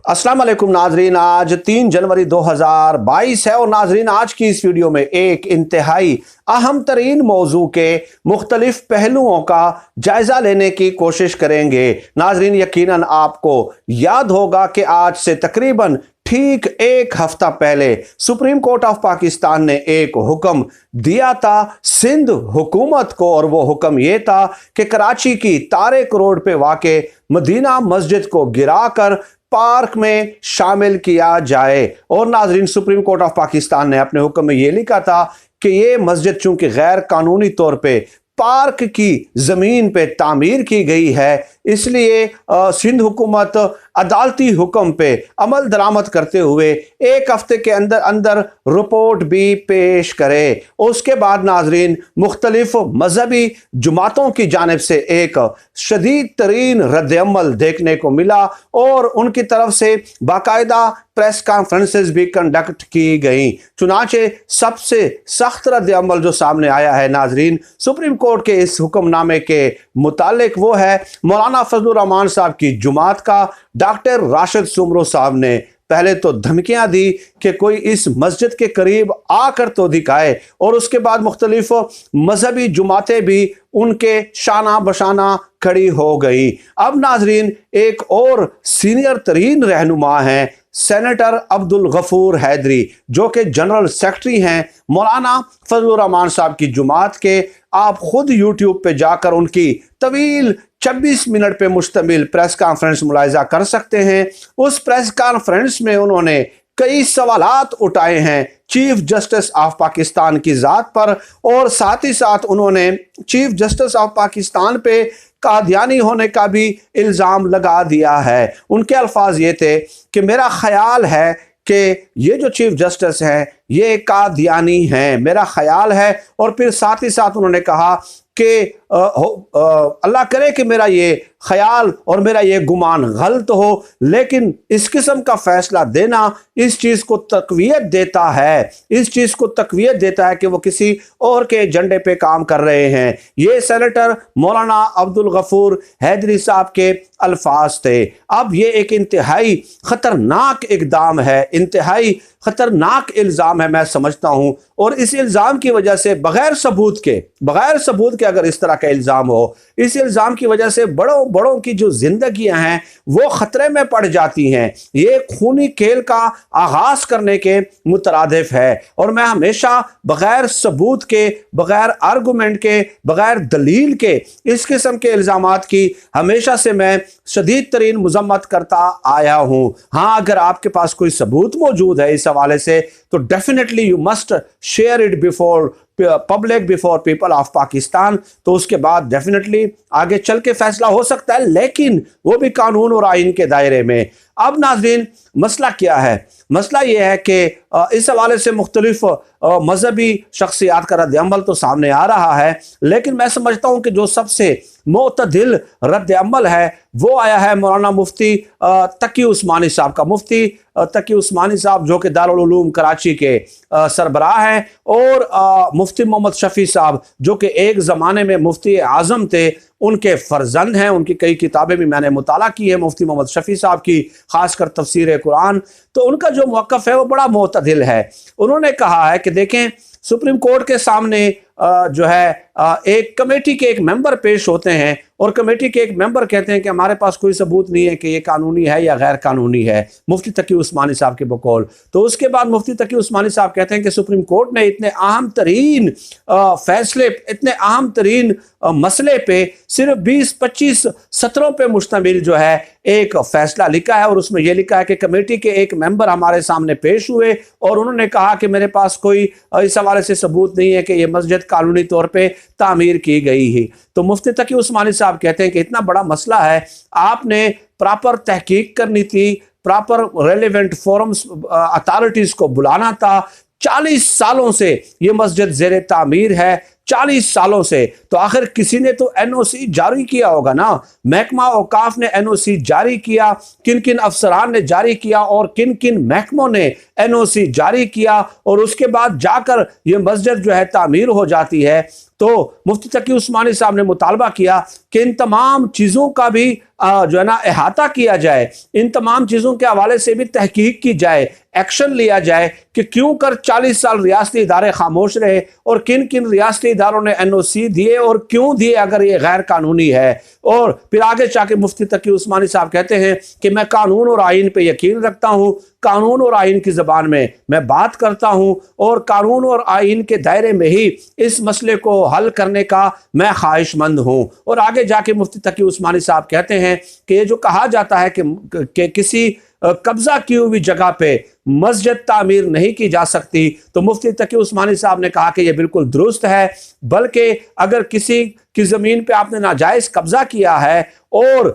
अस्सलाम वालेकुम नाजरीन, आज 3 जनवरी 2022 है और नाजरीन आज की इस वीडियो में एक इंतहाई अहम तरीन मौजू के मुख्तलिफ पहलुओं का जायजा लेने की कोशिश करेंगे। नाजरीन यकीनन आपको याद होगा कि आज से तकरीबन ठीक एक हफ्ता पहले सुप्रीम कोर्ट ऑफ पाकिस्तान ने एक हुक्म दिया था सिंध हुकूमत को, और वो हुक्म ये था कि कराची की तारिक रोड पे वाक़े मदीना मस्जिद को गिराकर पार्क में शामिल किया जाए। और नाजरीन सुप्रीम कोर्ट ऑफ पाकिस्तान ने अपने हुक्म में यह लिखा था कि ये मस्जिद चूंकि गैर कानूनी तौर पे पार्क की जमीन पे तामीर की गई है, इसलिए सिंध हुकूमत अदालती हुक्म पे अमल दरामद करते हुए एक हफ्ते के अंदर अंदर रिपोर्ट भी पेश करे। उसके बाद नाजरीन मुख्तलिफ मजहबी जुमातों की जानिब से एक शदीद तरीन रद्द-ए-अमल देखने को मिला और उनकी तरफ से बाकायदा प्रेस कॉन्फ्रेंसेस भी कंडक्ट की गई। चुनाचे सबसे सख्त रद्द-ए-अमल जो सामने आया है नाजरीन सुप्रीम कोर्ट के इस हुक्मनामे के मुतालिक, वो है मौलाना फजल रहमान साहब की जुमात का डॉक्टर राशिद सुमरो साहब ने पहले तो धमकियां दी कि कोई इस मस्जिद के करीब आकर तो दिखाए, और उसके बाद मुख्तलिफ मजहबी जुमातें भी उनके शाना बशाना खड़ी हो गई। अब नाजरीन एक और सीनियर तरीन रहनुमा हैं सेनेटर अब्दुल गफूर हैदरी, जो कि जनरल सेक्रेटरी हैं मौलाना फजल रहमान साहब की जुमात के। आप खुद यूट्यूब पे जाकर उनकी तवील 26 मिनट पे मुश्तमिल प्रेस कॉन्फ्रेंस मुलाहिजा कर सकते हैं। उस प्रेस कॉन्फ्रेंस में उन्होंने कई सवालात उठाए हैं चीफ जस्टिस ऑफ पाकिस्तान की ज़ात पर, और साथ ही साथ उन्होंने चीफ जस्टिस ऑफ पाकिस्तान पे कादियानी होने का भी इल्ज़ाम लगा दिया है। उनके अल्फाज ये थे कि मेरा ख्याल है कि ये जो चीफ जस्टिस हैं ये कादियानी हैं, मेरा ख्याल है। और फिर साथ ही साथ उन्होंने कहा कि अल्लाह करे कि मेरा ये ख्याल और मेरा ये गुमान गलत हो, लेकिन इस किस्म का फैसला देना इस चीज़ को तकवीयत देता है, इस चीज़ को तकवीयत देता है कि वो किसी और के एजेंडे पे काम कर रहे हैं। ये सेनेटर मौलाना अब्दुल गफूर हैदरी साहब के अल्फाज थे। अब ये एक इंतहाई ख़तरनाक इक़दाम है, इंतहाई ख़तरनाक इल्ज़ाम है मैं समझता हूँ, और इस इल्ज़ाम की वजह से बग़ैर सबूत के अगर इस तरह का इल्ज़ाम हो, इस इल्ज़ाम की वजह से बड़ों की जो जिंदगियां हैं वो खतरे में पड़ जाती हैं। ये खूनी खेल का आगाज करने के मुतरादिफ है, और मैं हमेशा बगैर सबूत के, बगैर आर्गूमेंट के, बगैर दलील के इस किस्म के इल्ज़ामात की हमेशा से मैं शदीद तरीन मजम्मत करता आया हूँ। हाँ, अगर आपके पास कोई सबूत मौजूद है इस हवाले से तो definitely you must share it before public, before people of Pakistan. तो उसके बाद डेफिनेटली आगे चल के फैसला हो सकता है, लेकिन वो भी कानून और आइन के दायरे में। अब नाजरीन मसला क्या है? मसला ये है कि इस हवाले से मुख्तलिफ मजहबी शख्सियात का रद्द-ए-अमल तो सामने आ रहा है, लेकिन मैं समझता हूँ कि जो सबसे मोतदिल रद्द-ए-अमल है वो आया है मौलाना मुफ्ती तकी उस्मानी साहब का। मुफ्ती तकी उस्मानी साहब जो कि दारुल उलूम कराची के सरबराह हैं, और मुफ्ती मोहम्मद शफी साहब जो कि एक ज़माने में मुफ्ती आज़म थे, उनके फर्जंद हैं। उनकी कई किताबें भी मैंने मुताला की है मुफ्ती मोहम्मद शफी साहब की, खासकर तफसीर कुरान। तो उनका जो मौक़िफ़ है वो बड़ा मोतदिल है। उन्होंने कहा है कि देखें सुप्रीम कोर्ट के सामने जो है एक कमेटी के एक मेंबर पेश होते हैं, और कमेटी के एक मेंबर कहते हैं कि हमारे पास कोई सबूत नहीं है कि ये कानूनी है या गैर कानूनी है, मुफ्ती तकी उस्मानी साहब के बकौल। तो उसके बाद मुफ्ती तकी उस्मानी साहब कहते हैं कि सुप्रीम कोर्ट ने इतने अहम तरीन फैसले, इतने अहम तरीन मसले पे सिर्फ 20-25 सत्रों पे मुश्तमिल जो है एक फैसला लिखा है, और उसमें यह लिखा है कि कमेटी के एक मेंबर हमारे सामने पेश हुए और उन्होंने कहा कि मेरे पास कोई इस हवाले से सबूत नहीं है कि यह मस्जिद कानूनी तौर पे तामीर की गई है। तो मुफ्ती तकी उस्मानी साहब कहते हैं कि इतना बड़ा मसला है, आपने प्रॉपर तहकीक करनी थी, प्रॉपर रेलेवेंट फोरम्स अथॉरिटीज को बुलाना था। 40 सालों से ये मस्जिद ज़ेरे तामीर है, 40 सालों से। तो आखिर किसी ने तो एनओसी जारी किया होगा ना। महकमा औकाफ ने एनओसी जारी किया, किन किन अफसरान ने जारी किया और किन किन महकमों ने एनओसी जारी किया, और उसके बाद जाकर यह मस्जिद जो है तामीर हो जाती है। तो मुफ्ती तकी उस्मानी साहब ने मुतालबा किया कि इन तमाम चीज़ों का भी जो है ना अहाता किया जाए, इन तमाम चीज़ों के हवाले से भी तहकीक की जाए, एक्शन लिया जाए कि क्यों कर 40 साल रियासती इदारे खामोश रहे और किन किन रियासती इदारों ने एनओसी दिए और क्यों दिए अगर ये गैर कानूनी है। और फिर आगे जाके मुफ्ती तकी उस्मानी साहब कहते हैं कि मैं कानून और आइन पे यकीन रखता हूँ, कानून और आइन की ज़बान में मैं बात करता हूँ और कानून और आइन के दायरे में ही इस मसले को हल करने का मैं ख्वाहिशमंद हूँ। और आगे जाके मुफ्ती तकी उस्मानी साहब कहते हैं कि ये जो कहा जाता है कि किसी कब्जा की हुई जगह पे मस्जिद तामीर नहीं की जा सकती, तो मुफ्ती तकी उस्मानी साहब ने कहा कि यह बिल्कुल दुरुस्त है, बल्कि अगर किसी की ज़मीन पे आपने नाजायज़ कब्जा किया है और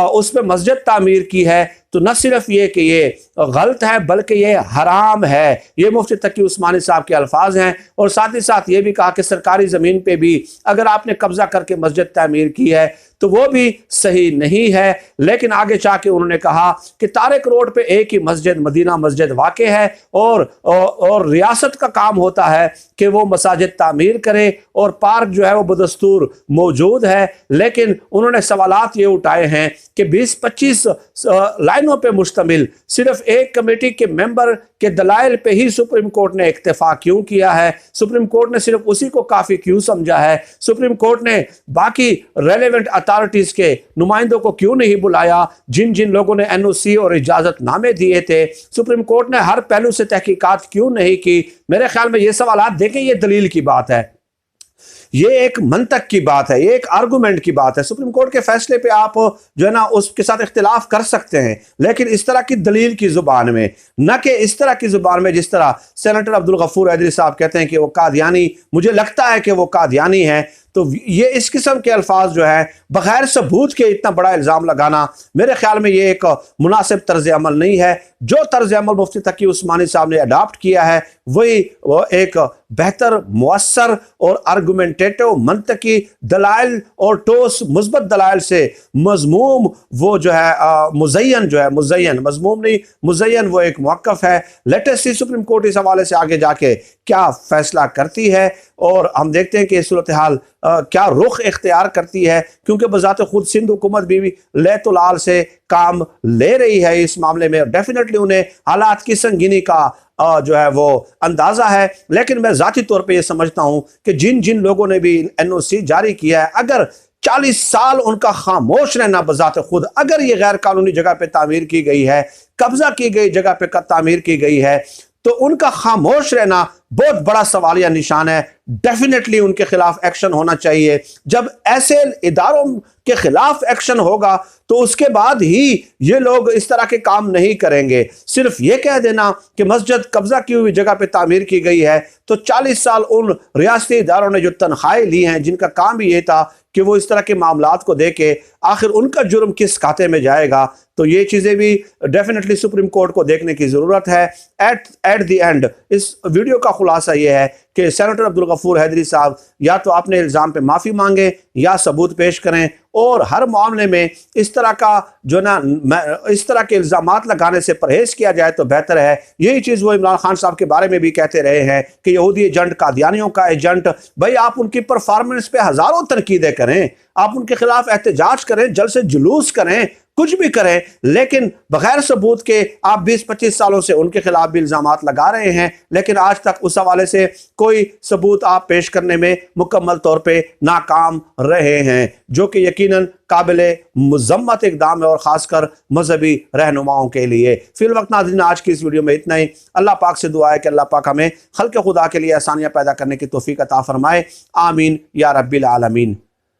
उस पर मस्जिद तामीर की है तो न सिर्फ ये कि ये गलत है बल्कि ये हराम है। ये मुफ्ती तकी उस्मानी साहब के अल्फाज हैं। और साथ ही साथ ये भी कहा कि सरकारी ज़मीन पे भी अगर आपने कब्जा करके मस्जिद तामीर की है तो वो भी सही नहीं है। लेकिन आगे जाके उन्होंने कहा कि तारिक रोड पे एक ही मस्जिद मदीना मस्जिद वाक़े है और रियासत का काम होता है कि वो मसाजिद तामीर करे और पार्क जो है वो बदस्तूर मौजूद है। लेकिन उन्होंने सवालात ये उठाए हैं कि 20-25 लाइनों पे मुश्तमिल सिर्फ एक कमेटी के मेंबर के दलाइल पे ही सुप्रीम कोर्ट ने इक्तफा क्यों किया है, सुप्रीम कोर्ट ने सिर्फ उसी को काफ़ी क्यों समझा है, सुप्रीम कोर्ट ने बाकी रेलेवेंट अथॉरिटीज़ के नुमाइंदों को क्यों नहीं बुलाया जिन जिन लोगों ने एनओसी और इजाज़त नामे दिए थे, सुप्रीम कोर्ट ने हर पहलू से तहकीकात क्यों नहीं की। मेरे ख्याल में ये सवालात देखें, ये दलील की बात है, ये एक मंतक की बात है, ये एक आर्गुमेंट की बात है। सुप्रीम कोर्ट के फैसले पे आप जो है ना उसके साथ इख्तिलाफ कर सकते हैं, लेकिन इस तरह की दलील की जुबान में, न कि इस तरह की जुबान में जिस तरह सेनेटर अब्दुल गफूर हैदरी साहब कहते हैं कि वो कादियानी, मुझे लगता है कि वो कादियानी है। तो ये इस किस्म के अल्फाज जो है बगैर सबूत के इतना बड़ा इल्ज़ाम लगाना मेरे ख्याल में ये एक मुनासिब तर्ज अमल नहीं है। जो तर्ज अमल मुफ्ती तकी उस्मानी साहब ने अडॉप्ट किया है वही वो एक बेहतर, मुअस्सर और आर्गुमेंटेटिव मंतकी दलाइल और ठोस मुस्बत दलाइल से मज़मूम वो जो है मुज़य्यन जो है, मुज़य्यन मज़मूम नहीं मुज़य्यन वो एक मौक़िफ़ है। लेटेस्ट सी सुप्रीम कोर्ट इस हवाले से आगे जाके क्या फैसला करती है और हम देखते हैं कि सूरत हाल क्या रुख इख्तियार करती है, क्योंकि बजाते खुद सिंध हुकूमत भी लैतुलाल से काम ले रही है इस मामले में। डेफिनेटली उन्हें हालात की संगीनी का जो है वो अंदाज़ा है। लेकिन मैं ज़ाती तौर पे ये समझता हूँ कि जिन जिन लोगों ने भी एनओसी जारी किया है, अगर 40 साल उनका खामोश रहना बजाते खुद, अगर ये गैर कानूनी जगह पे तामीर की गई है, कब्जा की गई जगह पे तामीर की गई है, तो उनका खामोश रहना बहुत बड़ा सवालिया निशान है। डेफिनेटली उनके खिलाफ एक्शन होना चाहिए। जब ऐसे इदारों के खिलाफ एक्शन होगा तो उसके बाद ही ये लोग इस तरह के काम नहीं करेंगे। सिर्फ ये कह देना कि मस्जिद कब्जा की हुई जगह पे तामीर की गई है, तो 40 साल उन रियासती इदारों ने जो तनख्वाहें ली हैं, जिनका काम भी ये था कि वो इस तरह के मामलात को देखे, आखिर उनका जुर्म किस खाते में जाएगा। तो ये चीज़ें भी डेफिनेटली सुप्रीम कोर्ट को देखने की ज़रूरत है। एट द एंड इस वीडियो का खुलासा ये है कि सेनेटर अब्दुल गफूर हैदरी साहब या तो अपने इल्ज़ाम पे माफ़ी मांगें या सबूत पेश करें, और हर मामले में इस तरह का जो ना इस तरह के इल्ज़ामात लगाने से परहेज किया जाए तो बेहतर है। यही चीज़ वो इमरान खान साहब के बारे में भी कहते रहे हैं कि यहूदी एजेंट, कादियानियों का एजेंट। भाई आप उनकी परफॉर्मेंस पे हज़ारों तनकीदें करें, आप उनके खिलाफ एहतजाज करें, जलसे जुलूस करें, कुछ भी करें, लेकिन बगैर सबूत के आप 20-25 सालों से उनके खिलाफ भी इल्ज़ामात लगा रहे हैं, लेकिन आज तक उस हवाले से कोई सबूत आप पेश करने में मुकम्मल तौर पे नाकाम रहे हैं, जो कि यकीनन काबिले मुज़म्मत इक़दाम है, और ख़ासकर मजहबी रहनुमाओं के लिए। फिल वक्त नाज़रीन, आज की इस वीडियो में इतना ही। अल्लाह पाक से दुआ है कि अल्लाह पाक हमें खल्क़ खुदा के लिए आसानियाँ पैदा करने की तौफ़ीक़ अता फ़रमाए। आमीन या रब्बिल आलमीन।